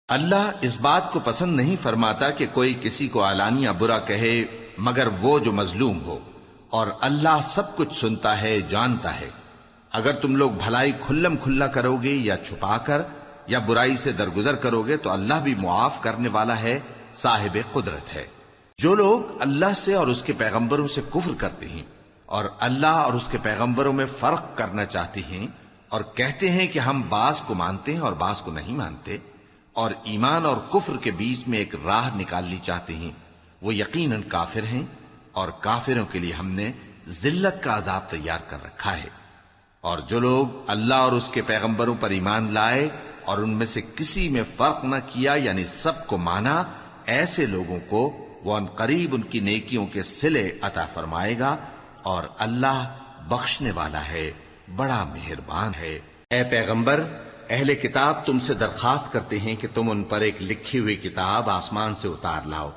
اللہ اس بات کو پسند نہیں فرماتا کہ کوئی کسی کو علانیہ برا کہے مگر وہ جو مظلوم ہو، اور اللہ سب کچھ سنتا ہے، جانتا ہے۔ اگر تم لوگ بھلائی کھلم کھلا کرو گے یا چھپا کر یا برائی سے درگزر کرو گے تو اللہ بھی معاف کرنے والا ہے، صاحب قدرت ہے۔ جو لوگ اللہ سے اور اس کے پیغمبروں سے کفر کرتے ہیں اور اللہ اور اس کے پیغمبروں میں فرق کرنا چاہتے ہیں اور کہتے ہیں کہ ہم بعض کو مانتے ہیں اور بعض کو نہیں مانتے، اور ایمان اور کفر کے بیچ میں ایک راہ نکالنی چاہتے ہیں، وہ یقیناً کافر ہیں، اور کافروں کے لیے ہم نے ذلت کا عذاب تیار کر رکھا ہے۔ اور جو لوگ اللہ اور اس کے پیغمبروں پر ایمان لائے اور ان میں سے کسی میں فرق نہ کیا، یعنی سب کو مانا، ایسے لوگوں کو وہ ان قریب ان کی نیکیوں کے صلے عطا فرمائے گا، اور اللہ بخشنے والا ہے، بڑا مہربان ہے۔ اے پیغمبر، اہل کتاب تم سے درخواست کرتے ہیں کہ تم ان پر ایک لکھی ہوئی کتاب آسمان سے اتار لاؤ،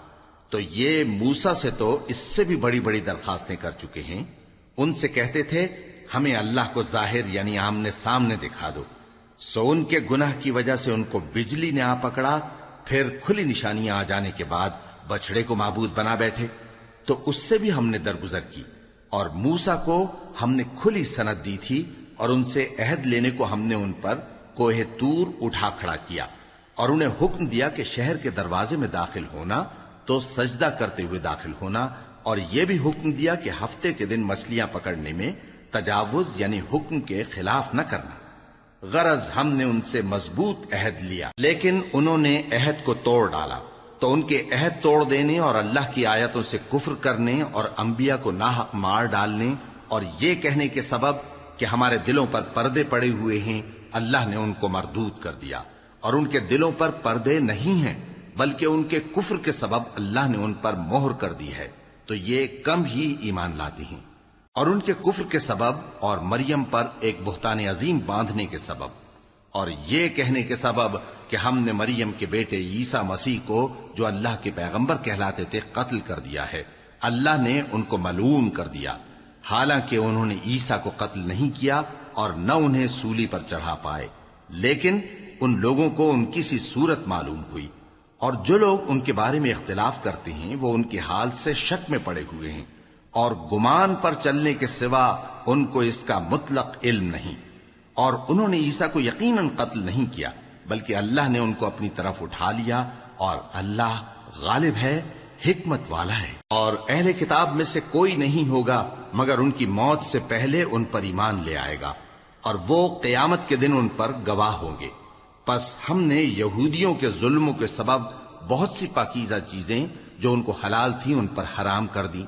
تو یہ موسیٰ سے تو اس سے بھی بڑی بڑی درخواستیں کر چکے ہیں۔ ان سے کہتے تھے ہمیں اللہ کو ظاہر یعنی آمنے سامنے دکھا دو، سو ان کے گناہ کی وجہ سے ان کو بجلی نے آ پکڑا، پھر کھلی نشانیاں آ جانے کے بعد بچڑے کو معبود بنا بیٹھے، تو اس سے بھی ہم نے درگزر کی۔ اور موسیٰ کو ہم نے کھلی سند دی تھی، اور ان سے عہد لینے کو ہم نے ان پر کوہ طور اٹھا کھڑا کیا، اور انہیں حکم دیا کہ شہر کے دروازے میں داخل ہونا تو سجدہ کرتے ہوئے داخل ہونا، اور یہ بھی حکم دیا کہ ہفتے کے دن مچھلیاں پکڑنے میں تجاوز یعنی حکم کے خلاف نہ کرنا۔ غرض ہم نے ان سے مضبوط عہد لیا، لیکن انہوں نے عہد کو توڑ ڈالا، تو ان کے عہد توڑ دینے اور اللہ کی آیتوں سے کفر کرنے اور انبیاء کو ناحق مار ڈالنے اور یہ کہنے کے سبب کہ ہمارے دلوں پر پردے پڑے ہوئے ہیں، اللہ نے ان کو مردود کر دیا۔ اور ان کے دلوں پر پردے نہیں ہیں بلکہ ان کے کفر کے سبب اللہ نے ان پر مہر کر دی ہے، تو یہ کم ہی ایمان لاتے ہیں۔ اور ان کے کفر کے سبب اور مریم پر ایک بہتان عظیم باندھنے کے سبب اور یہ کہنے کے سبب کہ ہم نے مریم کے بیٹے عیسیٰ مسیح کو جو اللہ کے پیغمبر کہلاتے تھے قتل کر دیا ہے، اللہ نے ان کو ملعون کر دیا، حالانکہ انہوں نے عیسیٰ کو قتل نہیں کیا اور نہ انہیں سولی پر چڑھا پائے، لیکن ان لوگوں کو ان کی سی صورت معلوم ہوئی۔ اور جو لوگ ان کے بارے میں اختلاف کرتے ہیں وہ ان کے حال سے شک میں پڑے ہوئے ہیں، اور گمان پر چلنے کے سوا ان کو اس کا مطلق علم نہیں۔ اور انہوں نے عیسیٰ کو یقیناً قتل نہیں کیا بلکہ اللہ نے ان کو اپنی طرف اٹھا لیا، اور اللہ غالب ہے، حکمت والا ہے۔ اور اہل کتاب میں سے کوئی نہیں ہوگا مگر ان کی موت سے پہلے ان پر ایمان لے آئے گا، اور وہ قیامت کے دن ان پر گواہ ہوں گے۔ پس ہم نے یہودیوں کے ظلموں کے سبب بہت سی پاکیزہ چیزیں جو ان کو حلال تھیں ان پر حرام کر دیں،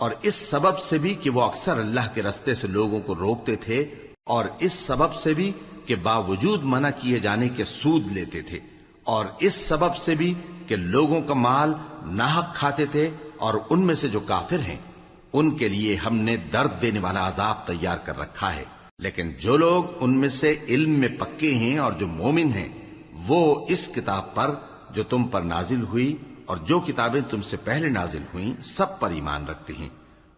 اور اس سبب سے بھی کہ وہ اکثر اللہ کے رستے سے لوگوں کو روکتے تھے، اور اس سبب سے بھی کہ باوجود منع کیے جانے کے سود لیتے تھے، اور اس سبب سے بھی کہ لوگوں کا مال ناحق کھاتے تھے، اور ان میں سے جو کافر ہیں ان کے لیے ہم نے درد دینے والا عذاب تیار کر رکھا ہے۔ لیکن جو لوگ ان میں سے علم میں پکے ہیں اور جو مومن ہیں وہ اس کتاب پر جو تم پر نازل ہوئی اور جو کتابیں تم سے پہلے نازل ہوئیں سب پر ایمان رکھتے ہیں،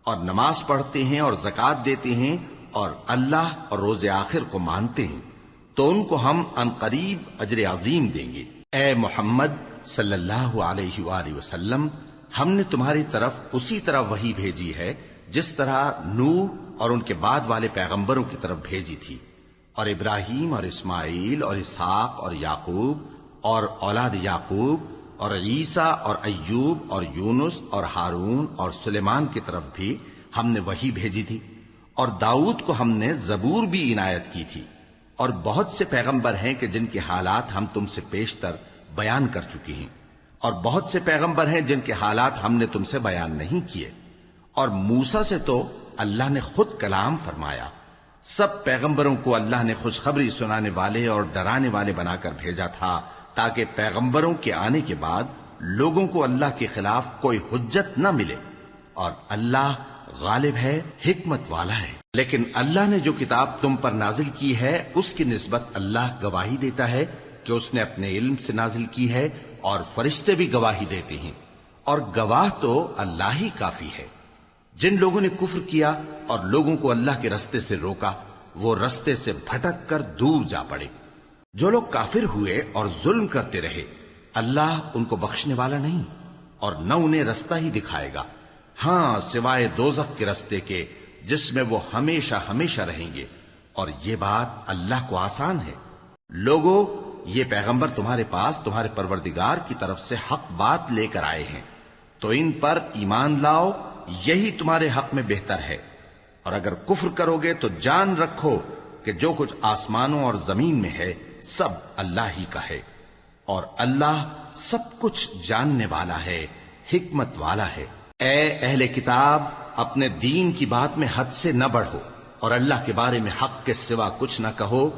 اور نماز پڑھتے ہیں اور زکوٰۃ دیتے ہیں اور اللہ اور روز آخر کو مانتے ہیں، تو ان کو ہم ان قریب اجر عظیم دیں گے۔ اے محمد صلی اللہ علیہ وآلہ وسلم، ہم نے تمہاری طرف اسی طرح وحی بھیجی ہے جس طرح نوح اور ان کے بعد والے پیغمبروں کی طرف بھیجی تھی، اور ابراہیم اور اسماعیل اور اسحاق اور یعقوب اور اولاد یعقوب اور عیسیٰ اور ایوب اور یونس اور ہارون اور سلیمان کی طرف بھی ہم نے وحی بھیجی تھی، اور داؤد کو ہم نے زبور بھی عنایت کی تھی، اور بہت سے پیغمبر ہیں کہ جن کے حالات ہم تم سے پیشتر بیان کر چکے ہیں، اور بہت سے پیغمبر ہیں جن کے حالات ہم نے تم سے بیان نہیں کیے، اور موسیٰ سے تو اللہ نے خود کلام فرمایا۔ سب پیغمبروں کو اللہ نے خوشخبری سنانے والے اور ڈرانے والے بنا کر بھیجا تھا تاکہ پیغمبروں کے آنے کے بعد لوگوں کو اللہ کے خلاف کوئی حجت نہ ملے، اور اللہ غالب ہے، حکمت والا ہے۔ لیکن اللہ نے جو کتاب تم پر نازل کی ہے اس کی نسبت اللہ گواہی دیتا ہے کہ اس نے اپنے علم سے نازل کی ہے، اور فرشتے بھی گواہی دیتے ہیں، اور گواہ تو اللہ ہی کافی ہے۔ جن لوگوں نے کفر کیا اور لوگوں کو اللہ کے رستے سے روکا وہ رستے سے بھٹک کر دور جا پڑے۔ جو لوگ کافر ہوئے اور ظلم کرتے رہے اللہ ان کو بخشنے والا نہیں اور نہ انہیں رستہ ہی دکھائے گا، ہاں سوائے دوزخ کے رستے کے جس میں وہ ہمیشہ ہمیشہ رہیں گے، اور یہ بات اللہ کو آسان ہے۔ لوگو، یہ پیغمبر تمہارے پاس تمہارے پروردگار کی طرف سے حق بات لے کر آئے ہیں، تو ان پر ایمان لاؤ، یہی تمہارے حق میں بہتر ہے، اور اگر کفر کرو گے تو جان رکھو کہ جو کچھ آسمانوں اور زمین میں ہے سب اللہ ہی کا ہے، اور اللہ سب کچھ جاننے والا ہے، حکمت والا ہے۔ اے اہل کتاب، اپنے دین کی بات میں حد سے نہ بڑھو اور اللہ کے بارے میں حق کے سوا کچھ نہ کہو۔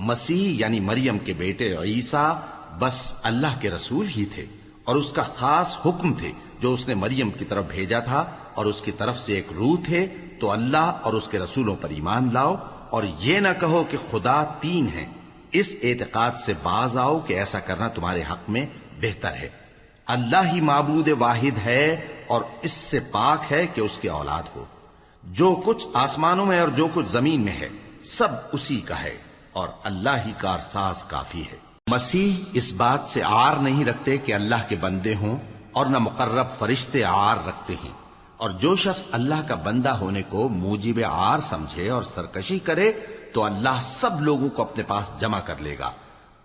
مسیح یعنی مریم کے بیٹے عیسیٰ بس اللہ کے رسول ہی تھے اور اس کا خاص حکم تھے جو اس نے مریم کی طرف بھیجا تھا، اور اس کی طرف سے ایک روح تھے، تو اللہ اور اس کے رسولوں پر ایمان لاؤ، اور یہ نہ کہو کہ خدا تین ہیں، اس اعتقاد سے باز آؤ کہ ایسا کرنا تمہارے حق میں بہتر ہے۔ اللہ ہی معبود واحد ہے اور اس سے پاک ہے کہ اس کی اولاد ہو۔ جو کچھ آسمانوں میں اور جو کچھ زمین میں ہے سب اسی کا ہے، اور اللہ ہی کارساز کافی ہے۔ مسیح اس بات سے عار نہیں رکھتے کہ اللہ کے بندے ہوں، اور نہ مقرب فرشتے عار رکھتے ہیں، اور جو شخص اللہ کا بندہ ہونے کو موجب عار سمجھے اور سرکشی کرے تو اللہ سب لوگوں کو اپنے پاس جمع کر لے گا۔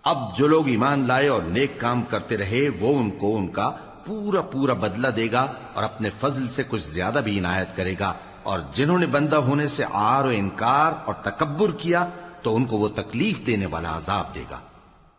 اب جو لوگ ایمان لائے اور نیک کام کرتے رہے وہ ان کو ان کا پورا پورا بدلہ دے گا اور اپنے فضل سے کچھ زیادہ بھی عنایت کرے گا، اور جنہوں نے بندہ ہونے سے عار و انکار اور تکبر کیا تو ان کو وہ تکلیف دینے والا عذاب دے گا،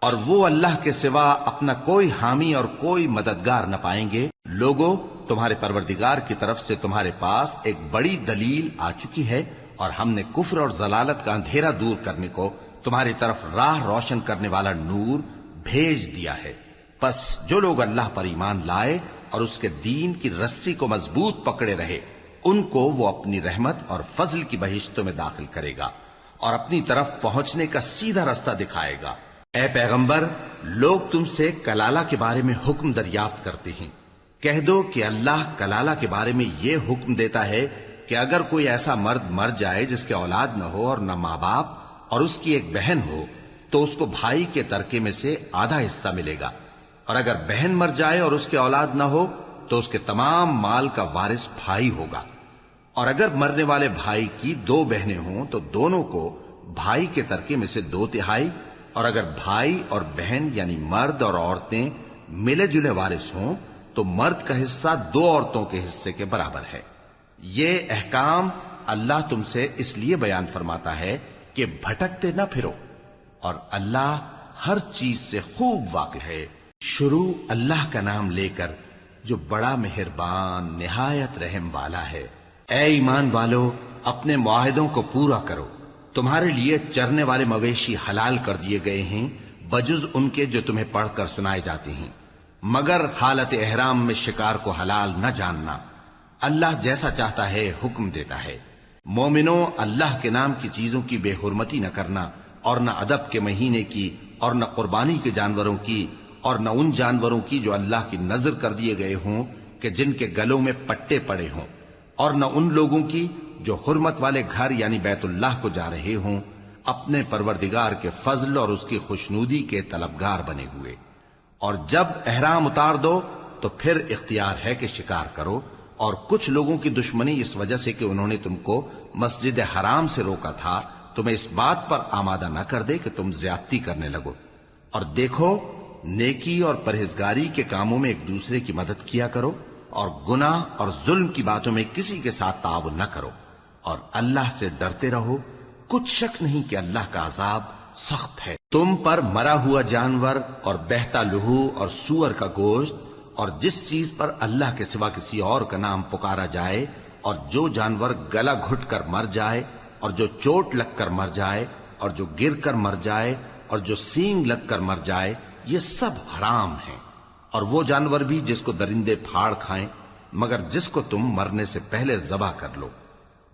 اور وہ اللہ کے سوا اپنا کوئی حامی اور کوئی مددگار نہ پائیں گے۔ لوگوں، تمہارے پروردگار کی طرف سے تمہارے پاس ایک بڑی دلیل آ چکی ہے، اور ہم نے کفر اور ضلالت کا اندھیرا دور کرنے کو تمہاری طرف راہ روشن کرنے والا نور بھیج دیا ہے۔ پس جو لوگ اللہ پر ایمان لائے اور اس کے دین کی رسی کو مضبوط پکڑے رہے ان کو وہ اپنی رحمت اور فضل کی بہشتوں میں داخل کرے گا اور اپنی طرف پہنچنے کا سیدھا رستہ دکھائے گا۔ اے پیغمبر، لوگ تم سے کلالہ کے بارے میں حکم دریافت کرتے ہیں، کہہ دو کہ اللہ کلالہ کے بارے میں یہ حکم دیتا ہے کہ اگر کوئی ایسا مرد مر جائے جس کے اولاد نہ ہو اور نہ ماں باپ اور اس کی ایک بہن ہو تو اس کو بھائی کے ترکے میں سے آدھا حصہ ملے گا، اور اگر بہن مر جائے اور اس کے اولاد نہ ہو تو اس کے تمام مال کا وارث بھائی ہوگا، اور اگر مرنے والے بھائی کی دو بہنیں ہوں تو دونوں کو بھائی کے ترکے میں سے 2/3، اور اگر بھائی اور بہن یعنی مرد اور عورتیں ملے جلے وارث ہوں تو مرد کا حصہ 2 عورتوں کے حصے کے برابر ہے۔ یہ احکام اللہ تم سے اس لیے بیان فرماتا ہے کہ بھٹکتے نہ پھرو، اور اللہ ہر چیز سے خوب واقف ہے۔ شروع اللہ کا نام لے کر جو بڑا مہربان نہایت رحم والا ہے۔ اے ایمان والو، اپنے معاہدوں کو پورا کرو۔ تمہارے لیے چرنے والے مویشی حلال کر دیے گئے ہیں بجز ان کے جو تمہیں پڑھ کر سنائے جاتے ہیں، مگر حالت احرام میں شکار کو حلال نہ جاننا۔ اللہ جیسا چاہتا ہے حکم دیتا ہے۔ مومنوں، اللہ کے نام کی چیزوں کی بے حرمتی نہ کرنا، اور نہ ادب کے مہینے کی، اور نہ قربانی کے جانوروں کی، اور نہ ان جانوروں کی جو اللہ کی نذر کر دیے گئے ہوں کہ جن کے گلوں میں پٹے پڑے ہوں، اور نہ ان لوگوں کی جو حرمت والے گھر یعنی بیت اللہ کو جا رہے ہوں اپنے پروردگار کے فضل اور اس کی خوشنودی کے طلبگار بنے ہوئے۔ اور جب احرام اتار دو تو پھر اختیار ہے کہ شکار کرو، اور کچھ لوگوں کی دشمنی اس وجہ سے کہ انہوں نے تم کو مسجد حرام سے روکا تھا تمہیں اس بات پر آمادہ نہ کر دے کہ تم زیادتی کرنے لگو۔ اور دیکھو، نیکی اور پرہیزگاری کے کاموں میں ایک دوسرے کی مدد کیا کرو، اور گناہ اور ظلم کی باتوں میں کسی کے ساتھ تعاون نہ کرو، اور اللہ سے ڈرتے رہو۔ کچھ شک نہیں کہ اللہ کا عذاب سخت ہے۔ تم پر مرا ہوا جانور اور بہتا لہو اور سور کا گوشت اور جس چیز پر اللہ کے سوا کسی اور کا نام پکارا جائے، اور جو جانور گلا گھٹ کر مر جائے، اور جو چوٹ لگ کر مر جائے، اور جو گر کر مر جائے، اور جو سینگ لگ کر مر جائے، یہ سب حرام ہیں۔ اور وہ جانور بھی جس کو درندے پھاڑ کھائیں، مگر جس کو تم مرنے سے پہلے ذبح کر لو،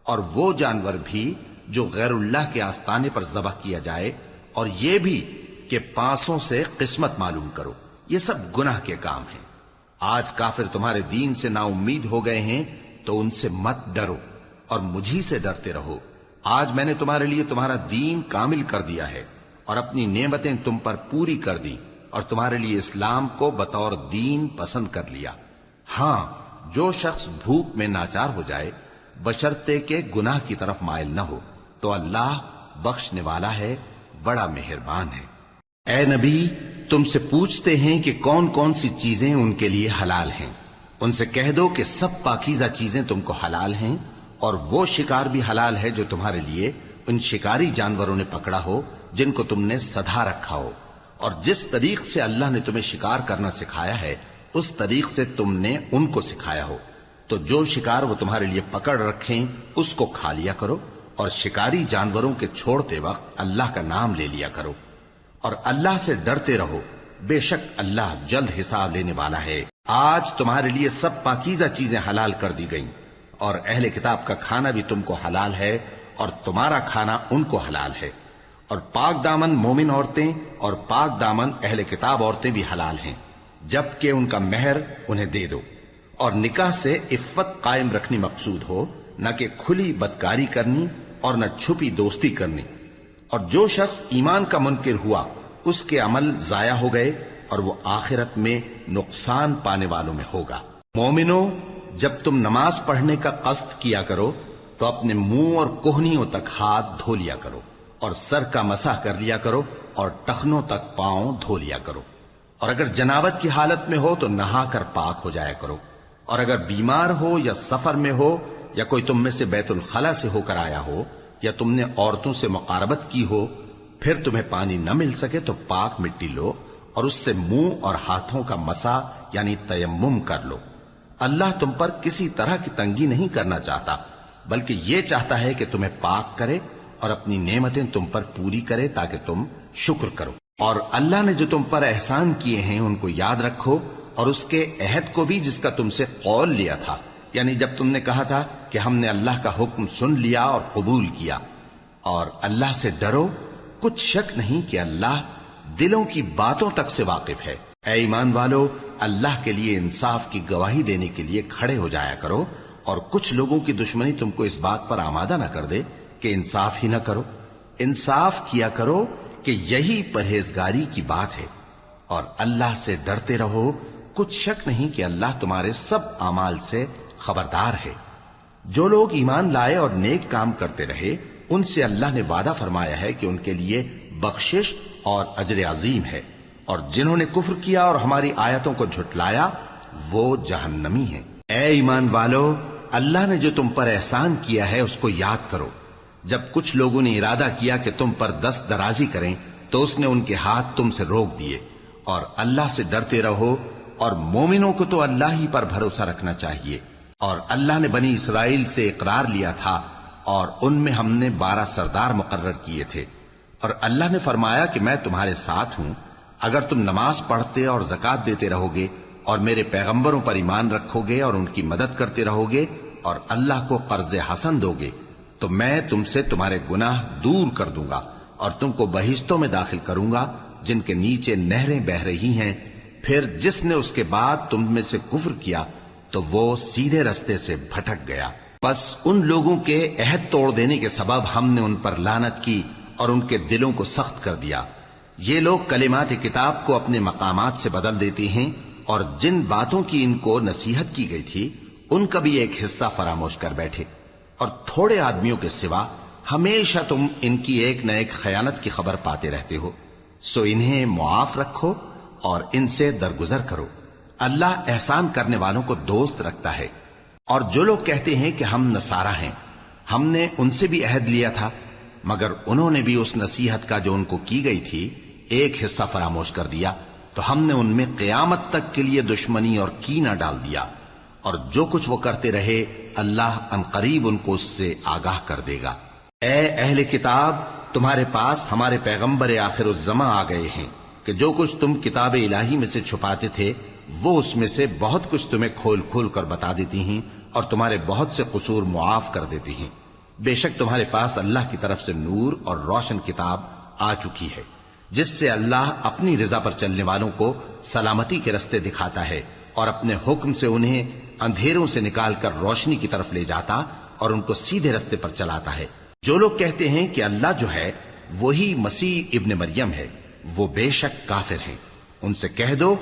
اور وہ جانور بھی جو غیر اللہ کے آستانے پر ذبح کیا جائے، اور یہ بھی کہ پانسوں سے قسمت معلوم کرو، یہ سب گناہ کے کام ہیں۔ آج کافر تمہارے دین سے نا امید ہو گئے ہیں تو ان سے مت ڈرو اور مجھی سے ڈرتے رہو۔ آج میں نے تمہارے لیے تمہارا دین کامل کر دیا ہے، اور اپنی نعمتیں تم پر پوری کر دی اور تمہارے لیے اسلام کو بطور دین پسند کر لیا۔ ہاں، جو شخص بھوک میں ناچار ہو جائے بشرطے کہ گناہ کی طرف مائل نہ ہو تو اللہ بخشنے والا ہے، بڑا مہربان ہے۔ اے نبی، تم سے پوچھتے ہیں کہ کون کون سی چیزیں ان کے لیے حلال ہیں۔ ان سے کہہ دو کہ سب پاکیزہ چیزیں تم کو حلال ہیں، اور وہ شکار بھی حلال ہے جو تمہارے لیے ان شکاری جانوروں نے پکڑا ہو جن کو تم نے سدھا رکھا ہو، اور جس طریق سے اللہ نے تمہیں شکار کرنا سکھایا ہے اس طریق سے تم نے ان کو سکھایا ہو۔ تو جو شکار وہ تمہارے لیے پکڑ رکھیں اس کو کھا لیا کرو، اور شکاری جانوروں کے چھوڑتے وقت اللہ کا نام لے لیا کرو، اور اللہ سے ڈرتے رہو، بے شک اللہ جلد حساب لینے والا ہے۔ آج تمہارے لیے سب پاکیزہ چیزیں حلال کر دی گئیں، اور اہل کتاب کا کھانا بھی تم کو حلال ہے اور تمہارا کھانا ان کو حلال ہے، اور پاک دامن مومن عورتیں اور پاک دامن اہل کتاب عورتیں بھی حلال ہیں، جبکہ ان کا مہر انہیں دے دو، اور نکاح سے عفت قائم رکھنی مقصود ہو، نہ کہ کھلی بدکاری کرنی اور نہ چھپی دوستی کرنی۔ اور جو شخص ایمان کا منکر ہوا اس کے عمل ضائع ہو گئے اور وہ آخرت میں نقصان پانے والوں میں ہوگا۔ مومنوں، جب تم نماز پڑھنے کا قصد کیا کرو تو اپنے منہ اور کوہنیوں تک ہاتھ دھو لیا کرو، اور سر کا مسح کر لیا کرو، اور ٹخنوں تک پاؤں دھو لیا کرو، اور اگر جنابت کی حالت میں ہو تو نہا کر پاک ہو جایا کرو، اور اگر بیمار ہو یا سفر میں ہو یا کوئی تم میں سے بیت الخلا سے ہو کر آیا ہو یا تم نے عورتوں سے مقاربت کی ہو، پھر تمہیں پانی نہ مل سکے تو پاک مٹی لو اور اس سے منہ اور ہاتھوں کا مسح یعنی تیمم کر لو۔ اللہ تم پر کسی طرح کی تنگی نہیں کرنا چاہتا، بلکہ یہ چاہتا ہے کہ تمہیں پاک کرے اور اپنی نعمتیں تم پر پوری کرے تاکہ تم شکر کرو۔ اور اللہ نے جو تم پر احسان کیے ہیں ان کو یاد رکھو، اور اس کے عہد کو بھی جس کا تم سے قول لیا تھا، یعنی جب تم نے کہا تھا کہ ہم نے اللہ کا حکم سن لیا اور قبول کیا۔ اور اللہ سے ڈرو، کچھ شک نہیں کہ اللہ دلوں کی باتوں تک سے واقف ہے۔ اے ایمان والو، اللہ کے لیے انصاف کی گواہی دینے کے لیے کھڑے ہو جایا کرو، اور کچھ لوگوں کی دشمنی تم کو اس بات پر آمادہ نہ کر دے کہ انصاف ہی نہ کرو۔ انصاف کیا کرو کہ یہی پرہیزگاری کی بات ہے، اور اللہ سے ڈرتے رہو، کچھ شک نہیں کہ اللہ تمہارے سب اعمال سے خبردار ہے۔ جو لوگ ایمان لائے اور نیک کام کرتے رہے ان سے اللہ نے وعدہ فرمایا ہے کہ ان کے لیے بخشش اور اجر عظیم ہے، اور جنہوں نے کفر کیا اور ہماری آیتوں کو جھٹلایا وہ جہنمی ہیں۔ اے ایمان والو، اللہ نے جو تم پر احسان کیا ہے اس کو یاد کرو۔ جب کچھ لوگوں نے ارادہ کیا کہ تم پر دست درازی کریں تو اس نے ان کے ہاتھ تم سے روک دیے، اور اللہ سے ڈرتے رہو، اور مومنوں کو تو اللہ ہی پر بھروسہ رکھنا چاہیے۔ اور اللہ نے بنی اسرائیل سے اقرار لیا تھا اور ان میں ہم نے 12 سردار مقرر کیے تھے، اور اللہ نے فرمایا کہ میں تمہارے ساتھ ہوں، اگر تم نماز پڑھتے اور زکوٰۃ دیتے رہو گے اور میرے پیغمبروں پر ایمان رکھو گے اور ان کی مدد کرتے رہو گے اور اللہ کو قرض حسن دو گے تو میں تم سے تمہارے گناہ دور کر دوں گا اور تم کو بہشتوں میں داخل کروں گا جن کے نیچے نہریں بہ رہی ہیں۔ پھر جس نے اس کے بعد تم میں سے کفر کیا تو وہ سیدھے رستے سے بھٹک گیا۔ پس ان لوگوں کے عہد توڑ دینے کے سبب ہم نے ان پر لعنت کی اور ان کے دلوں کو سخت کر دیا۔ یہ لوگ کلمات کتاب کو اپنے مقامات سے بدل دیتے ہیں، اور جن باتوں کی ان کو نصیحت کی گئی تھی ان کا بھی ایک حصہ فراموش کر بیٹھے، اور تھوڑے آدمیوں کے سوا ہمیشہ تم ان کی ایک نہ ایک خیانت کی خبر پاتے رہتے ہو، سو انہیں معاف رکھو اور ان سے درگزر کرو۔ اللہ احسان کرنے والوں کو دوست رکھتا ہے۔ اور جو لوگ کہتے ہیں کہ ہم نصارہ ہیں، ہم نے ان سے بھی عہد لیا تھا، مگر انہوں نے بھی اس نصیحت کا جو ان کو کی گئی تھی ایک حصہ فراموش کر دیا، تو ہم نے ان میں قیامت تک کے لیے دشمنی اور کینہ ڈال دیا، اور جو کچھ وہ کرتے رہے اللہ عنقریب ان کو اس سے آگاہ کر دے گا۔ اے اہل کتاب، تمہارے پاس ہمارے پیغمبر آخر الزماں آ گئے ہیں کہ جو کچھ تم کتاب الہی میں سے چھپاتے تھے وہ اس میں سے بہت کچھ تمہیں کھول کھول کر بتا دیتی ہیں اور تمہارے بہت سے قصور معاف کر دیتی ہیں۔ بے شک تمہارے پاس اللہ کی طرف سے نور اور روشن کتاب آ چکی ہے، جس سے اللہ اپنی رضا پر چلنے والوں کو سلامتی کے رستے دکھاتا ہے اور اپنے حکم سے انہیں اندھیروں سے نکال کر روشنی کی طرف لے جاتا اور ان کو سیدھے رستے پر چلاتا ہے۔ جو لوگ کہتے ہیں کہ اللہ جو ہے وہی مسیح ابن مریم ہے، وہ بے شک کافر ہیں۔ ان سے کہہ دو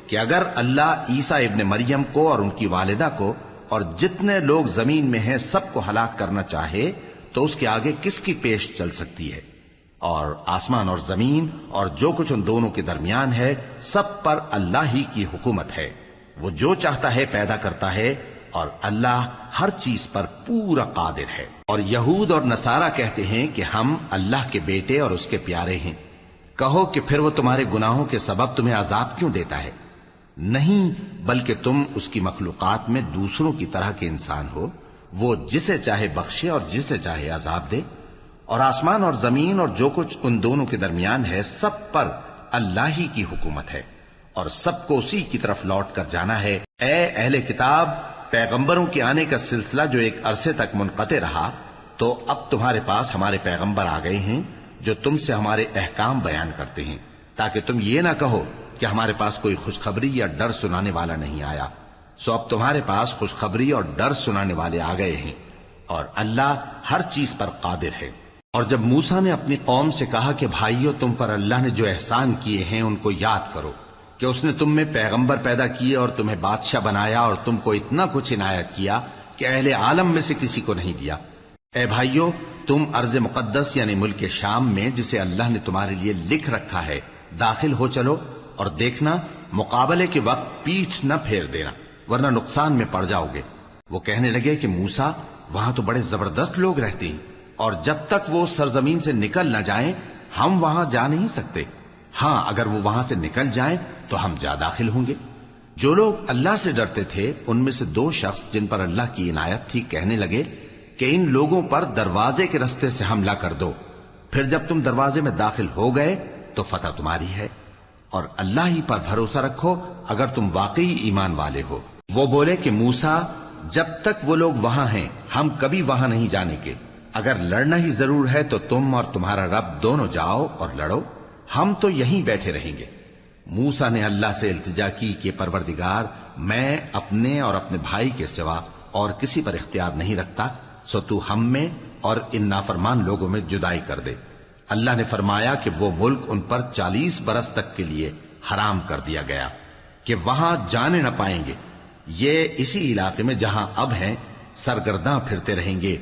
کہ اگر اللہ عیسیٰ ابن مریم کو اور ان کی والدہ کو اور جتنے لوگ زمین میں ہیں سب کو ہلاک کرنا چاہے تو اس کے آگے کس کی پیش چل سکتی ہے؟ اور آسمان اور زمین اور جو کچھ ان دونوں کے درمیان ہے سب پر اللہ ہی کی حکومت ہے۔ وہ جو چاہتا ہے پیدا کرتا ہے، اور اللہ ہر چیز پر پورا قادر ہے۔ اور یہود اور نصارہ کہتے ہیں کہ ہم اللہ کے بیٹے اور اس کے پیارے ہیں۔ کہو کہ پھر وہ تمہارے گناہوں کے سبب تمہیں عذاب کیوں دیتا ہے؟ نہیں، بلکہ تم اس کی مخلوقات میں دوسروں کی طرح کے انسان ہو، وہ جسے چاہے بخشے اور جسے چاہے عذاب دے۔ اور آسمان اور زمین اور جو کچھ ان دونوں کے درمیان ہے سب پر اللہ ہی کی حکومت ہے، اور سب کو اسی کی طرف لوٹ کر جانا ہے۔ اے اہل کتاب، پیغمبروں کے آنے کا سلسلہ جو ایک عرصے تک منقطع رہا، تو اب تمہارے پاس ہمارے پیغمبر آ گئے ہیں جو تم سے ہمارے احکام بیان کرتے ہیں، تاکہ تم یہ نہ کہو کہ ہمارے پاس کوئی خوشخبری یا ڈر سنانے والا نہیں آیا۔ سو اب تمہارے پاس خوشخبری اور ڈر سنانے والے آ گئے ہیں، اور اللہ ہر چیز پر قادر ہے۔ اور جب موسیٰ نے اپنی قوم سے کہا کہ بھائیو، تم پر اللہ نے جو احسان کیے ہیں ان کو یاد کرو، کہ اس نے تم میں پیغمبر پیدا کیے اور تمہیں بادشاہ بنایا اور تم کو اتنا کچھ عنایت کیا کہ اہل عالم میں سے کسی کو نہیں دیا۔ اے بھائیو، تم ارض مقدس یعنی ملک شام میں، جسے اللہ نے تمہارے لیے لکھ رکھا ہے، داخل ہو چلو، اور دیکھنا مقابلے کے وقت پیٹھ نہ پھیر دینا، ورنہ نقصان میں پڑ جاؤ گے۔ وہ کہنے لگے کہ موسیٰ، وہاں تو بڑے زبردست لوگ رہتے ہیں، اور جب تک وہ سرزمین سے نکل نہ جائیں ہم وہاں جا نہیں سکتے۔ ہاں، اگر وہ وہاں سے نکل جائیں تو ہم جا داخل ہوں گے۔ جو لوگ اللہ سے ڈرتے تھے ان میں سے دو شخص جن پر اللہ کی عنایت تھی کہنے لگے کہ ان لوگوں پر دروازے کے رستے سے حملہ کر دو، پھر جب تم دروازے میں داخل ہو گئے تو فتح تمہاری ہے، اور اللہ ہی پر بھروسہ رکھو اگر تم واقعی ایمان والے ہو۔ وہ بولے کہ موسیٰ، جب تک وہ لوگ وہاں ہیں ہم کبھی وہاں نہیں جانے کے، اگر لڑنا ہی ضرور ہے تو تم اور تمہارا رب دونوں جاؤ اور لڑو، ہم تو یہیں بیٹھے رہیں گے۔ موسیٰ نے اللہ سے التجا کی کہ پروردگار، میں اپنے اور اپنے بھائی کے سوا اور کسی پر اختیار نہیں رکھتا، سو تو ہم میں اور ان نافرمان لوگوں میں جدائی کر دے۔ اللہ نے فرمایا کہ وہ ملک ان پر 40 برس تک کے لیے حرام کر دیا گیا کہ وہاں جانے نہ پائیں گے۔ یہ اسی علاقے میں جہاں اب ہیں سرگرداں پھرتے رہیں گے،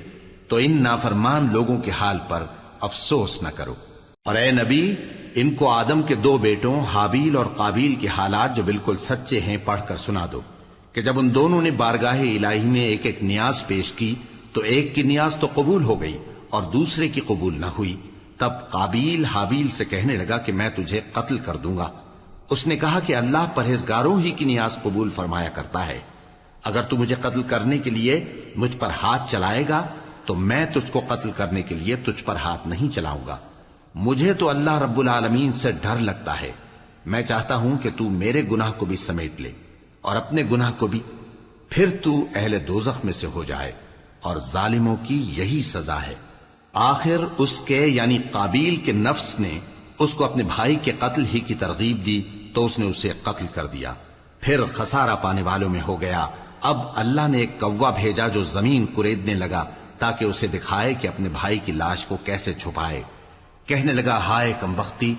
تو ان نافرمان لوگوں کے حال پر افسوس نہ کرو۔ اور اے نبی، ان کو آدم کے 2 بیٹوں حابیل اور قابیل کے حالات جو بالکل سچے ہیں پڑھ کر سنا دو، کہ جب ان دونوں نے بارگاہ الہی میں ایک ایک نیاز پیش کی تو ایک کی نیاز تو قبول ہو گئی اور دوسرے کی قبول نہ ہوئی۔ تب قابیل حابیل سے کہنے لگا کہ میں تجھے قتل کر دوں گا۔ اس نے کہا کہ اللہ پرہیزگاروں ہی کی نیاز قبول فرمایا کرتا ہے، اگر تو مجھے قتل کرنے کے لیے مجھ پر ہاتھ چلائے گا تو میں تجھ کو قتل کرنے کے لیے تجھ پر ہاتھ نہیں چلاؤں گا۔ مجھے تو اللہ رب العالمین سے ڈر لگتا ہے، میں چاہتا ہوں کہ تو میرے گناہ کو بھی سمیٹ لے اور اپنے گناہ کو بھی، پھر تو اہل دوزخ میں سے ہو جائے، اور ظالموں کی یہی سزا ہے۔ آخر اس کے یعنی قابیل کے نفس نے اس کو اپنے بھائی کے قتل ہی کی ترغیب دی تو اس نے اسے قتل کر دیا، پھر خسارہ پانے والوں میں ہو گیا۔ اب اللہ نے ایک کوا بھیجا جو زمین کریدنے لگا تاکہ اسے دکھائے کہ اپنے بھائی کی لاش کو کیسے چھپائے۔ کہنے لگا، ہائے کمبختی،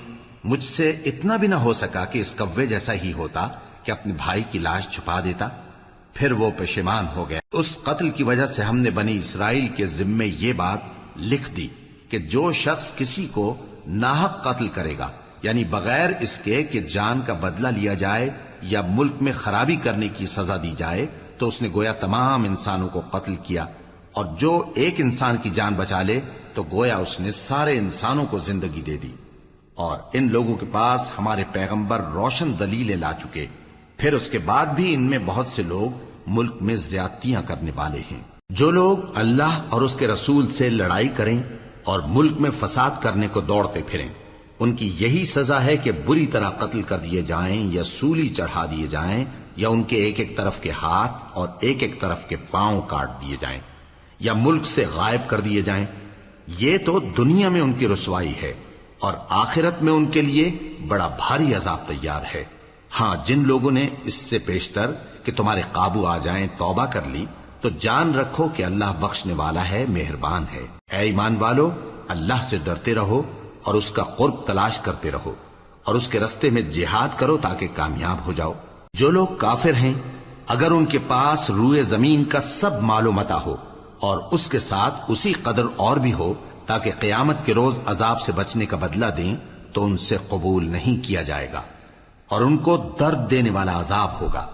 مجھ سے اتنا بھی نہ ہو سکا کہ اس کوے جیسا ہی ہوتا کہ اپنے بھائی کی لاش چھپا دیتا۔ پھر وہ پشیمان ہو گیا۔ اس قتل کی وجہ سے ہم نے بنی اسرائیل کے ذمے یہ بات لکھ دی کہ جو شخص کسی کو ناحق قتل کرے گا، یعنی بغیر اس کے کہ جان کا بدلہ لیا جائے یا ملک میں خرابی کرنے کی سزا دی جائے، تو اس نے گویا تمام انسانوں کو قتل کیا، اور جو ایک انسان کی جان بچا لے تو گویا اس نے سارے انسانوں کو زندگی دے دی۔ اور ان لوگوں کے پاس ہمارے پیغمبر روشن دلیلیں لا چکے، پھر اس کے بعد بھی ان میں بہت سے لوگ ملک میں زیادتیاں کرنے والے ہیں۔ جو لوگ اللہ اور اس کے رسول سے لڑائی کریں اور ملک میں فساد کرنے کو دوڑتے پھریں، ان کی یہی سزا ہے کہ بری طرح قتل کر دیے جائیں یا سولی چڑھا دیے جائیں، یا ان کے ایک ایک طرف کے ہاتھ اور ایک ایک طرف کے پاؤں کاٹ دیے جائیں، یا ملک سے غائب کر دیے جائیں۔ یہ تو دنیا میں ان کی رسوائی ہے، اور آخرت میں ان کے لیے بڑا بھاری عذاب تیار ہے۔ ہاں، جن لوگوں نے اس سے پیشتر کہ تمہارے قابو آ جائیں توبہ کر لی تو جان رکھو کہ اللہ بخشنے والا ہے، مہربان ہے۔ اے ایمان والو، اللہ سے ڈرتے رہو اور اس کا قرب تلاش کرتے رہو اور اس کے رستے میں جہاد کرو تاکہ کامیاب ہو جاؤ۔ جو لوگ کافر ہیں اگر ان کے پاس روئے زمین کا سب مال و متاع ہو اور اس کے ساتھ اسی قدر اور بھی ہو تاکہ قیامت کے روز عذاب سے بچنے کا بدلہ دیں تو ان سے قبول نہیں کیا جائے گا اور ان کو درد دینے والا عذاب ہوگا۔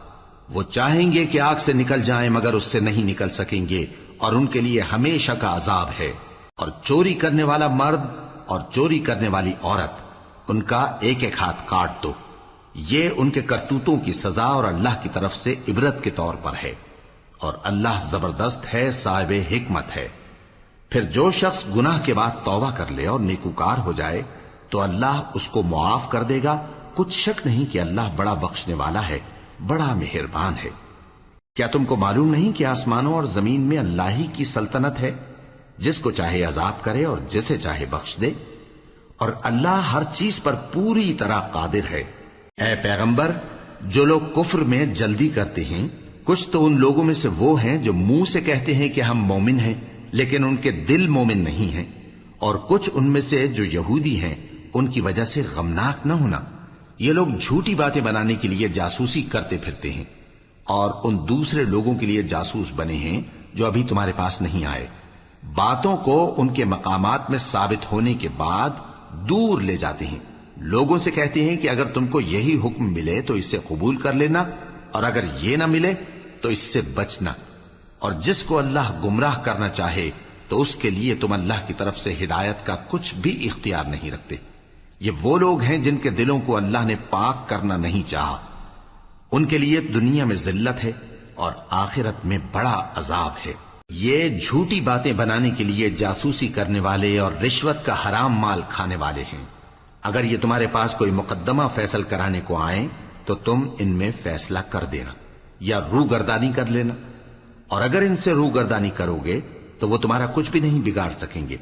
وہ چاہیں گے کہ آگ سے نکل جائیں مگر اس سے نہیں نکل سکیں گے اور ان کے لیے ہمیشہ کا عذاب ہے۔ اور چوری کرنے والا مرد اور چوری کرنے والی عورت ان کا ایک ایک ہاتھ کاٹ دو، یہ ان کے کرتوتوں کی سزا اور اللہ کی طرف سے عبرت کے طور پر ہے، اور اللہ زبردست ہے، صاحب حکمت ہے۔ پھر جو شخص گناہ کے بعد توبہ کر لے اور نیکوکار ہو جائے تو اللہ اس کو معاف کر دے گا، کچھ شک نہیں کہ اللہ بڑا بخشنے والا ہے، بڑا مہربان ہے۔ کیا تم کو معلوم نہیں کہ آسمانوں اور زمین میں اللہ ہی کی سلطنت ہے، جس کو چاہے عذاب کرے اور جسے چاہے بخش دے، اور اللہ ہر چیز پر پوری طرح قادر ہے۔ اے پیغمبر، جو لوگ کفر میں جلدی کرتے ہیں کچھ تو ان لوگوں میں سے وہ ہیں جو منہ سے کہتے ہیں کہ ہم مومن ہیں لیکن ان کے دل مومن نہیں ہیں، اور کچھ ان میں سے جو یہودی ہیں ان کی وجہ سے غمناک نہ ہونا۔ یہ لوگ جھوٹی باتیں بنانے کے لیے جاسوسی کرتے پھرتے ہیں اور ان دوسرے لوگوں کے لیے جاسوس بنے ہیں جو ابھی تمہارے پاس نہیں آئے، باتوں کو ان کے مقامات میں ثابت ہونے کے بعد دور لے جاتے ہیں، لوگوں سے کہتے ہیں کہ اگر تم کو یہی حکم ملے تو اسے قبول کر لینا اور اگر یہ نہ ملے تو اس سے بچنا، اور جس کو اللہ گمراہ کرنا چاہے تو اس کے لیے تم اللہ کی طرف سے ہدایت کا کچھ بھی اختیار نہیں رکھتے۔ یہ وہ لوگ ہیں جن کے دلوں کو اللہ نے پاک کرنا نہیں چاہا، ان کے لیے دنیا میں ذلت ہے اور آخرت میں بڑا عذاب ہے۔ یہ جھوٹی باتیں بنانے کے لیے جاسوسی کرنے والے اور رشوت کا حرام مال کھانے والے ہیں۔ اگر یہ تمہارے پاس کوئی مقدمہ فیصل کرانے کو آئیں تو تم ان میں فیصلہ کر دینا یا روگردانی کر لینا، اور اگر ان سے روگردانی کرو گے تو وہ تمہارا کچھ بھی نہیں بگاڑ سکیں گے،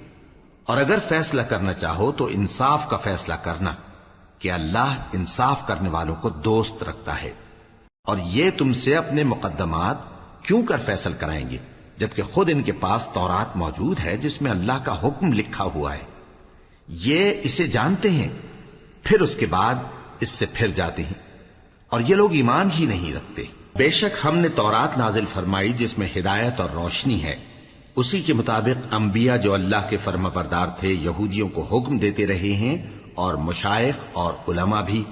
اور اگر فیصلہ کرنا چاہو تو انصاف کا فیصلہ کرنا کہ اللہ انصاف کرنے والوں کو دوست رکھتا ہے۔ اور یہ تم سے اپنے مقدمات کیوں کر فیصل کرائیں گے جبکہ خود ان کے پاس تورات موجود ہے جس میں اللہ کا حکم لکھا ہوا ہے، یہ اسے جانتے ہیں پھر اس کے بعد اس سے پھر جاتے ہیں، اور یہ لوگ ایمان ہی نہیں رکھتے۔ بے شک ہم نے تورات نازل فرمائی جس میں ہدایت اور روشنی ہے، اسی کے مطابق انبیاء جو اللہ کے فرما بردار تھے یہودیوں کو حکم دیتے رہے ہیں، اور مشائخ اور علماء بھی،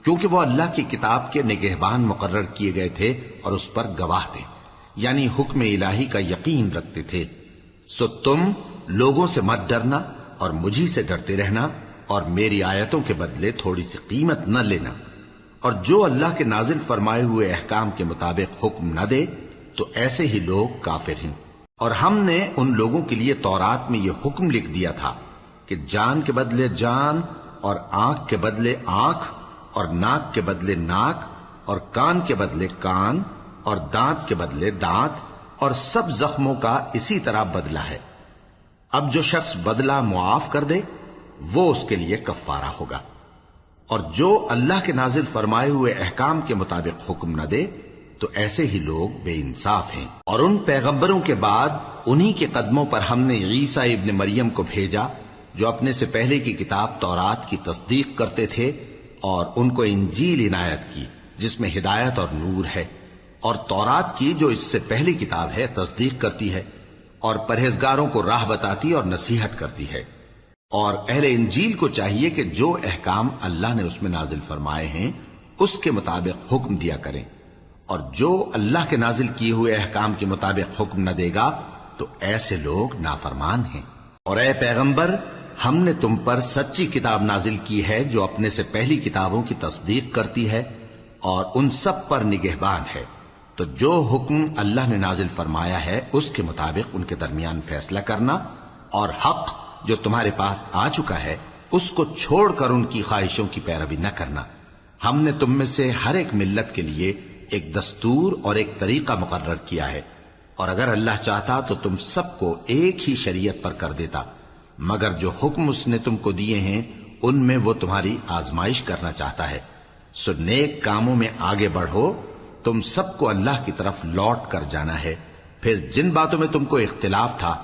کیونکہ وہ اللہ کی کتاب کے نگہبان مقرر کیے گئے تھے اور اس پر گواہ تھے، یعنی حکم الہی کا یقین رکھتے تھے۔ سو تم لوگوں سے مت ڈرنا اور مجھی سے ڈرتے رہنا، اور میری آیتوں کے بدلے تھوڑی سی قیمت نہ لینا، اور جو اللہ کے نازل فرمائے ہوئے احکام کے مطابق حکم نہ دے تو ایسے ہی لوگ کافر ہیں۔ اور ہم نے ان لوگوں کے لیے تورات میں یہ حکم لکھ دیا تھا کہ جان کے بدلے جان، اور آنکھ کے بدلے آنکھ، اور ناک کے بدلے ناک، اور کان کے بدلے کان، اور دانت کے بدلے دانت، اور سب زخموں کا اسی طرح بدلہ ہے۔ اب جو شخص بدلہ معاف کر دے وہ اس کے لیے کفارہ ہوگا، اور جو اللہ کے نازل فرمائے ہوئے احکام کے مطابق حکم نہ دے تو ایسے ہی لوگ بے انصاف ہیں۔ اور ان پیغمبروں کے بعد انہی کے قدموں پر ہم نے عیسیٰ ابن مریم کو بھیجا جو اپنے سے پہلے کی کتاب تورات کی تصدیق کرتے تھے، اور ان کو انجیل عنایت کی جس میں ہدایت اور نور ہے، اور تورات کی جو اس سے پہلی کتاب ہے تصدیق کرتی ہے اور پرہیزگاروں کو راہ بتاتی اور نصیحت کرتی ہے۔ اور اہل انجیل کو چاہیے کہ جو احکام اللہ نے اس میں نازل فرمائے ہیں اس کے مطابق حکم دیا کریں، اور جو اللہ کے نازل کیے ہوئے احکام کے مطابق حکم نہ دے گا تو ایسے لوگ نافرمان ہیں۔ اور اے پیغمبر، ہم نے تم پر سچی کتاب نازل کی ہے جو اپنے سے پہلی کتابوں کی تصدیق کرتی ہے اور ان سب پر نگہبان ہے، تو جو حکم اللہ نے نازل فرمایا ہے اس کے مطابق ان کے درمیان فیصلہ کرنا، اور حق جو تمہارے پاس آ چکا ہے اس کو چھوڑ کر ان کی خواہشوں کی پیروی نہ کرنا۔ ہم نے تم میں سے ہر ایک ملت کے لیے ایک دستور اور ایک طریقہ مقرر کیا ہے، اور اگر اللہ چاہتا تو تم سب کو ایک ہی شریعت پر کر دیتا، مگر جو حکم اس نے تم کو دیے ہیں ان میں وہ تمہاری آزمائش کرنا چاہتا ہے۔ سو نیک کاموں میں آگے بڑھو، تم سب کو اللہ کی طرف لوٹ کر جانا ہے، پھر جن باتوں میں تم کو اختلاف تھا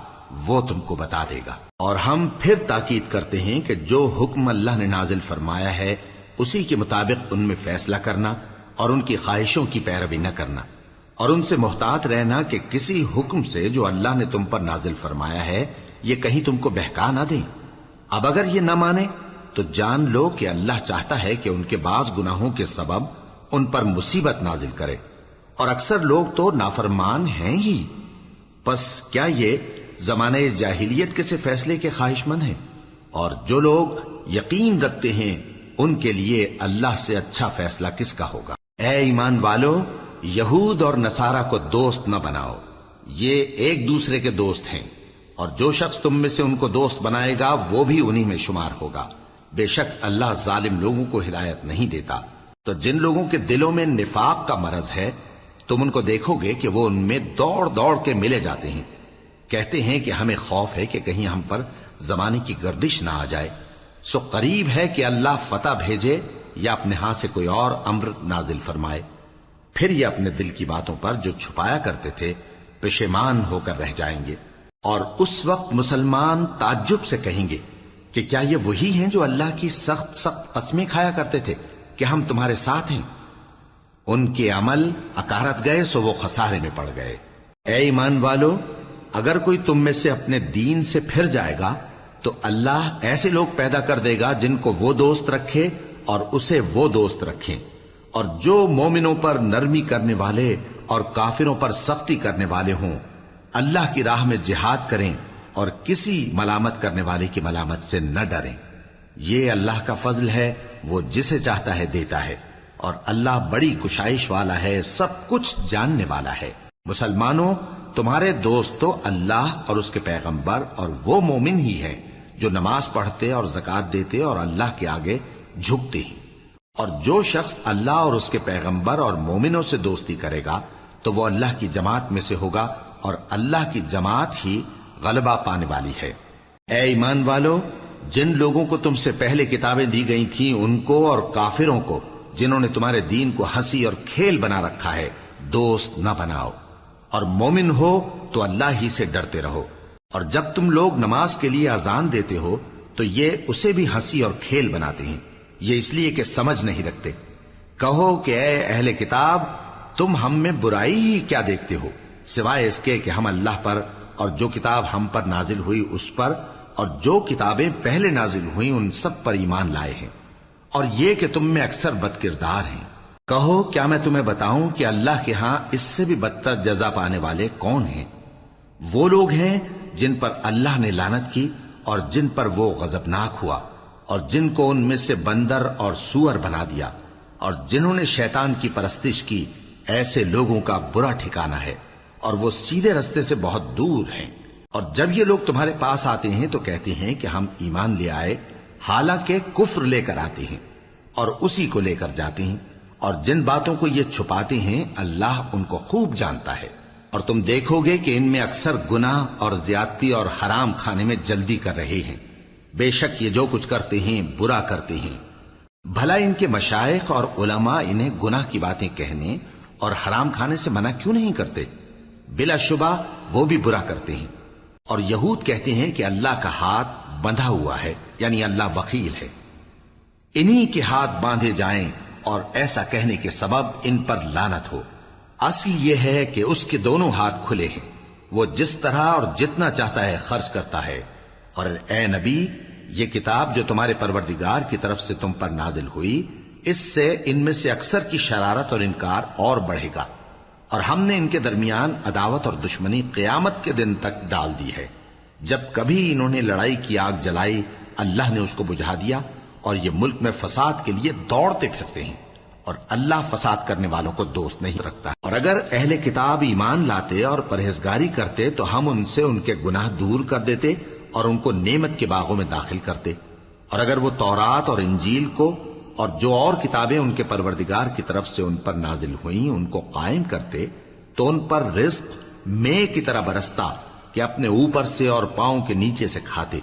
وہ تم کو بتا دے گا۔ اور ہم پھر تاکید کرتے ہیں کہ جو حکم اللہ نے نازل فرمایا ہے اسی کے مطابق ان میں فیصلہ کرنا اور ان کی خواہشوں کی پیروی نہ کرنا، اور ان سے محتاط رہنا کہ کسی حکم سے جو اللہ نے تم پر نازل فرمایا ہے یہ کہیں تم کو بہکا نہ دیں۔ اب اگر یہ نہ مانے تو جان لو کہ اللہ چاہتا ہے کہ ان کے بعض گناہوں کے سبب ان پر مصیبت نازل کرے، اور اکثر لوگ تو نافرمان ہیں ہی۔ پس کیا یہ زمانہ جاہلیت کے سے فیصلے کے خواہش مند ہیں؟ اور جو لوگ یقین رکھتے ہیں ان کے لیے اللہ سے اچھا فیصلہ کس کا ہوگا؟ اے ایمان والو، یہود اور نصارہ کو دوست نہ بناؤ، یہ ایک دوسرے کے دوست ہیں، اور جو شخص تم میں سے ان کو دوست بنائے گا وہ بھی انہی میں شمار ہوگا۔ بے شک اللہ ظالم لوگوں کو ہدایت نہیں دیتا۔ تو جن لوگوں کے دلوں میں نفاق کا مرض ہے تم ان کو دیکھو گے کہ وہ ان میں دوڑ دوڑ کے ملے جاتے ہیں، کہتے ہیں کہ ہمیں خوف ہے کہ کہیں ہم پر زمانے کی گردش نہ آ جائے، سو قریب ہے کہ اللہ فتح بھیجے یا اپنے ہاں سے کوئی اور امر نازل فرمائے، پھر یہ اپنے دل کی باتوں پر جو چھپایا کرتے تھے پشیمان ہو کر رہ جائیں گے۔ اور اس وقت مسلمان تعجب سے کہیں گے کہ کیا یہ وہی ہیں جو اللہ کی سخت سخت قسمیں کھایا کرتے تھے کہ ہم تمہارے ساتھ ہیں؟ ان کے عمل اکارت گئے سو وہ خسارے میں پڑ گئے۔ اے ایمان والو، اگر کوئی تم میں سے اپنے دین سے پھر جائے گا تو اللہ ایسے لوگ پیدا کر دے گا جن کو وہ دوست رکھے اور اسے وہ دوست رکھیں، اور جو مومنوں پر نرمی کرنے والے اور کافروں پر سختی کرنے والے ہوں، اللہ کی راہ میں جہاد کریں اور کسی ملامت کرنے والے کی ملامت سے نہ ڈریں۔ یہ اللہ کا فضل ہے، وہ جسے چاہتا ہے دیتا ہے، اور اللہ بڑی کشائش والا ہے، سب کچھ جاننے والا ہے۔ مسلمانوں، تمہارے دوست تو اللہ اور اس کے پیغمبر اور وہ مومن ہی ہیں جو نماز پڑھتے اور زکوٰۃ دیتے اور اللہ کے آگے جھکتے ہیں۔ اور جو شخص اللہ اور اس کے پیغمبر اور مومنوں سے دوستی کرے گا تو وہ اللہ کی جماعت میں سے ہوگا، اور اللہ کی جماعت ہی غلبہ پانے والی ہے۔ اے ایمان والو، جن لوگوں کو تم سے پہلے کتابیں دی گئی تھیں ان کو اور کافروں کو جنہوں نے تمہارے دین کو ہنسی اور کھیل بنا رکھا ہے دوست نہ بناؤ، اور مومن ہو تو اللہ ہی سے ڈرتے رہو۔ اور جب تم لوگ نماز کے لیے اذان دیتے ہو تو یہ اسے بھی ہنسی اور کھیل بناتے ہیں، یہ اس لیے کہ سمجھ نہیں رکھتے۔ کہو کہ اے اہل کتاب، تم ہم میں برائی ہی کیا دیکھتے ہو، سوائے اس کے کہ ہم اللہ پر اور جو کتاب ہم پر نازل ہوئی اس پر اور جو کتابیں پہلے نازل ہوئیں ان سب پر ایمان لائے ہیں، اور یہ کہ تم میں اکثر بد کردار ہیں۔ کہو کیا میں تمہیں بتاؤں کہ اللہ کے ہاں اس سے بھی بدتر جزا پانے والے کون ہیں؟ وہ لوگ ہیں جن پر اللہ نے لعنت کی اور جن پر وہ غضبناک ہوا، اور جن کو ان میں سے بندر اور سور بنا دیا، اور جنہوں نے شیطان کی پرستش کی، ایسے لوگوں کا برا ٹھکانہ ہے، اور وہ سیدھے رستے سے بہت دور ہیں۔ اور جب یہ لوگ تمہارے پاس آتے ہیں تو کہتے ہیں کہ ہم ایمان لے آئے، حالانکہ کفر لے کر آتے ہیں اور اسی کو لے کر جاتے ہیں، اور جن باتوں کو یہ چھپاتے ہیں اللہ ان کو خوب جانتا ہے۔ اور تم دیکھو گے کہ ان میں اکثر گناہ اور زیادتی اور حرام کھانے میں جلدی کر رہے ہیں، بے شک یہ جو کچھ کرتے ہیں برا کرتے ہیں۔ بھلا ان کے مشائخ اور علماء انہیں گناہ کی باتیں کہنے اور حرام کھانے سے منع کیوں نہیں کرتے؟ بلا شبہ وہ بھی برا کرتے ہیں۔ اور یہود کہتے ہیں کہ اللہ کا ہاتھ بندھا ہوا ہے، یعنی اللہ بخیل ہے، انہی کے ہاتھ باندھے جائیں، اور ایسا کہنے کے سبب ان پر لعنت ہو۔ اصل یہ ہے کہ اس کے دونوں ہاتھ کھلے ہیں، وہ جس طرح اور جتنا چاہتا ہے خرچ کرتا ہے۔ اور اے نبی، یہ کتاب جو تمہارے پروردگار کی طرف سے تم پر نازل ہوئی، اس سے ان میں سے اکثر کی شرارت اور انکار اور بڑھے گا، اور ہم نے ان کے درمیان عداوت اور دشمنی قیامت کے دن تک ڈال دی ہے۔ جب کبھی انہوں نے لڑائی کی آگ جلائی اللہ نے اس کو بجھا دیا، اور یہ ملک میں فساد کے لیے دوڑتے پھرتے ہیں، اور اللہ فساد کرنے والوں کو دوست نہیں رکھتا۔ اور اگر اہل کتاب ایمان لاتے اور پرہیزگاری کرتے تو ہم ان سے ان کے گناہ دور کر دیتے اور ان کو نعمت کے باغوں میں داخل کرتے۔ اور اگر وہ تورات اور انجیل کو اور جو اور کتابیں ان کے پروردگار کی طرف سے ان پر نازل ہوئیں ان کو قائم کرتے تو ان پر رزق مے کی طرح برستا کہ اپنے اوپر سے اور پاؤں کے نیچے سے کھاتے۔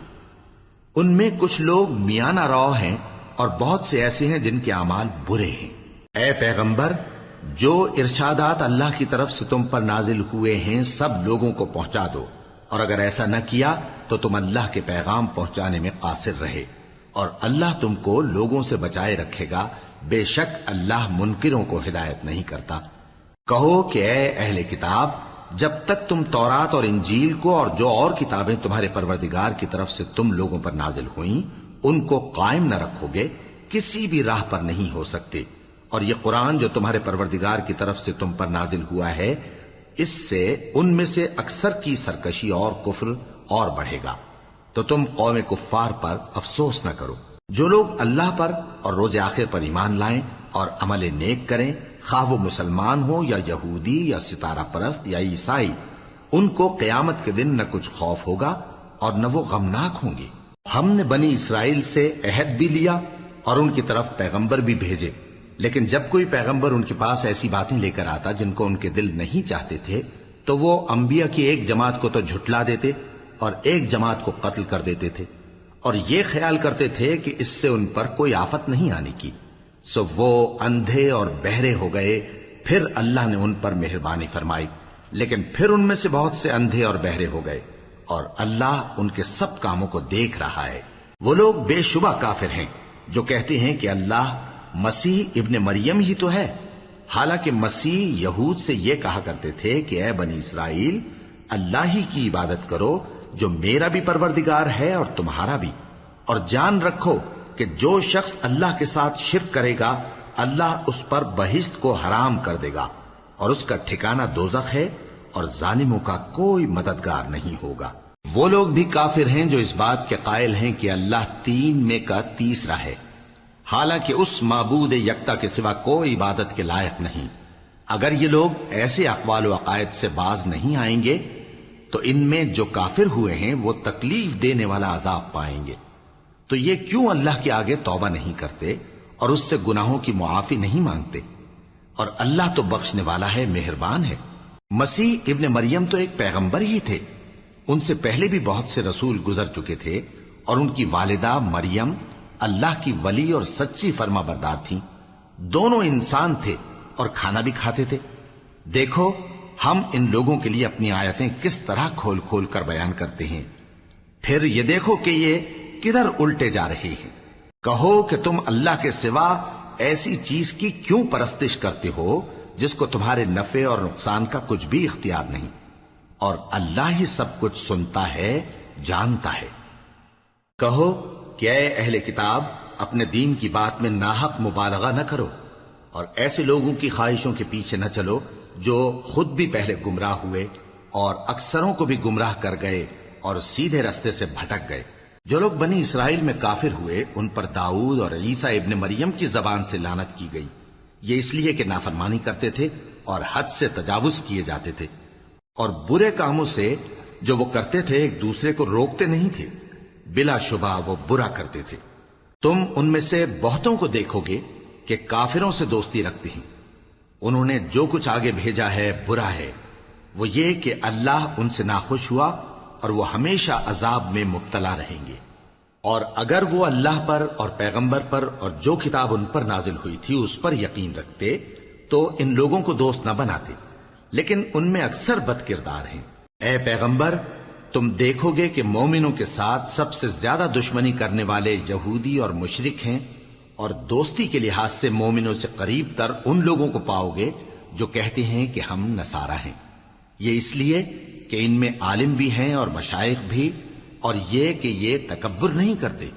ان میں کچھ لوگ میانہ رو ہیں اور بہت سے ایسے ہیں جن کے اعمال برے ہیں۔ اے پیغمبر، جو ارشادات اللہ کی طرف سے تم پر نازل ہوئے ہیں سب لوگوں کو پہنچا دو، اور اگر ایسا نہ کیا تو تم اللہ کے پیغام پہنچانے میں قاصر رہے، اور اللہ تم کو لوگوں سے بچائے رکھے گا، بے شک اللہ منکروں کو ہدایت نہیں کرتا۔ کہو کہ اے اہل کتاب، جب تک تم تورات اور انجیل کو اور جو اور کتابیں تمہارے پروردگار کی طرف سے تم لوگوں پر نازل ہوئیں ان کو قائم نہ رکھو گے، کسی بھی راہ پر نہیں ہو سکتے۔ اور یہ قرآن جو تمہارے پروردگار کی طرف سے تم پر نازل ہوا ہے، اس سے ان میں سے اکثر کی سرکشی اور کفر اور بڑھے گا، تو تم قوم کفار پر افسوس نہ کرو۔ جو لوگ اللہ پر اور روز آخر پر ایمان لائیں اور عمل نیک کریں، خواہ وہ مسلمان ہو یا یہودی یا ستارہ پرست یا عیسائی، ان کو قیامت کے دن نہ کچھ خوف ہوگا اور نہ وہ غمناک ہوں گے۔ ہم نے بنی اسرائیل سے عہد بھی لیا اور ان کی طرف پیغمبر بھی بھیجے، لیکن جب کوئی پیغمبر ان کے پاس ایسی باتیں لے کر آتا جن کو ان کے دل نہیں چاہتے تھے تو وہ انبیاء کی ایک جماعت کو تو جھٹلا دیتے اور ایک جماعت کو قتل کر دیتے تھے، اور یہ خیال کرتے تھے کہ اس سے ان پر کوئی آفت نہیں آنے کی، سو وہ اندھے اور بہرے ہو گئے۔ پھر اللہ نے ان پر مہربانی فرمائی، لیکن پھر ان میں سے بہت سے اندھے اور بہرے ہو گئے، اور اللہ ان کے سب کاموں کو دیکھ رہا ہے۔ وہ لوگ بے شبہ کافر ہیں جو کہتے ہیں کہ اللہ مسیح ابن مریم ہی تو ہے، حالانکہ مسیح یہود سے یہ کہا کرتے تھے کہ اے بنی اسرائیل، اللہ ہی کی عبادت کرو جو میرا بھی پروردگار ہے اور تمہارا بھی، اور جان رکھو کہ جو شخص اللہ کے ساتھ شرک کرے گا اللہ اس پر بہشت کو حرام کر دے گا، اور اس کا ٹھکانہ دوزخ ہے، اور ظالموں کا کوئی مددگار نہیں ہوگا۔ وہ لوگ بھی کافر ہیں جو اس بات کے قائل ہیں کہ اللہ تین میں کا تیسرا ہے، حالانکہ اس معبود یکتا کے سوا کوئی عبادت کے لائق نہیں۔ اگر یہ لوگ ایسے اقوال و عقائد سے باز نہیں آئیں گے تو ان میں جو کافر ہوئے ہیں وہ تکلیف دینے والا عذاب پائیں گے۔ تو یہ کیوں اللہ کے آگے توبہ نہیں کرتے اور اس سے گناہوں کی معافی نہیں مانگتے؟ اور اللہ تو بخشنے والا ہے، مہربان ہے۔ مسیح ابن مریم تو ایک پیغمبر ہی تھے، ان سے پہلے بھی بہت سے رسول گزر چکے تھے، اور ان کی والدہ مریم اللہ کی ولی اور سچی فرما بردار تھیں۔ دونوں انسان تھے اور کھانا بھی کھاتے تھے۔ دیکھو ہم ان لوگوں کے لیے اپنی آیتیں کس طرح کھول کھول کر بیان کرتے ہیں، پھر یہ دیکھو کہ یہ کدھر الٹے جا رہے ہیں۔ کہو کہ تم اللہ کے سوا ایسی چیز کی کیوں پرستش کرتے ہو جس کو تمہارے نفع اور نقصان کا کچھ بھی اختیار نہیں، اور اللہ ہی سب کچھ سنتا ہے، جانتا ہے۔ کہو کہ اے اہل کتاب، اپنے دین کی بات میں ناحق مبالغہ نہ کرو، اور ایسے لوگوں کی خواہشوں کے پیچھے نہ چلو جو خود بھی پہلے گمراہ ہوئے اور اکثروں کو بھی گمراہ کر گئے اور سیدھے رستے سے بھٹک گئے۔ جو لوگ بنی اسرائیل میں کافر ہوئے ان پر داؤد اور عیسیٰ ابن مریم کی زبان سے لعنت کی گئی، یہ اس لیے کہ نافرمانی کرتے تھے اور حد سے تجاوز کیے جاتے تھے، اور برے کاموں سے جو وہ کرتے تھے ایک دوسرے کو روکتے نہیں تھے، بلا شبہ وہ برا کرتے تھے۔ تم ان میں سے بہتوں کو دیکھو گے کہ کافروں سے دوستی رکھتے ہیں، انہوں نے جو کچھ آگے بھیجا ہے برا ہے، وہ یہ کہ اللہ ان سے ناخوش ہوا اور وہ ہمیشہ عذاب میں مبتلا رہیں گے۔ اور اگر وہ اللہ پر اور پیغمبر پر اور جو کتاب ان پر نازل ہوئی تھی اس پر یقین رکھتے تو ان لوگوں کو دوست نہ بناتے، لیکن ان میں اکثر بد کردار ہیں۔ اے پیغمبر، تم دیکھو گے کہ مومنوں کے ساتھ سب سے زیادہ دشمنی کرنے والے یہودی اور مشرک ہیں، اور دوستی کے لحاظ سے مومنوں سے قریب تر ان لوگوں کو پاؤ گے جو کہتے ہیں کہ ہم نصارہ ہیں۔ یہ اس لیے کہ ان میں عالم بھی ہیں اور مشائخ بھی، اور یہ کہ یہ تکبر نہیں کرتے۔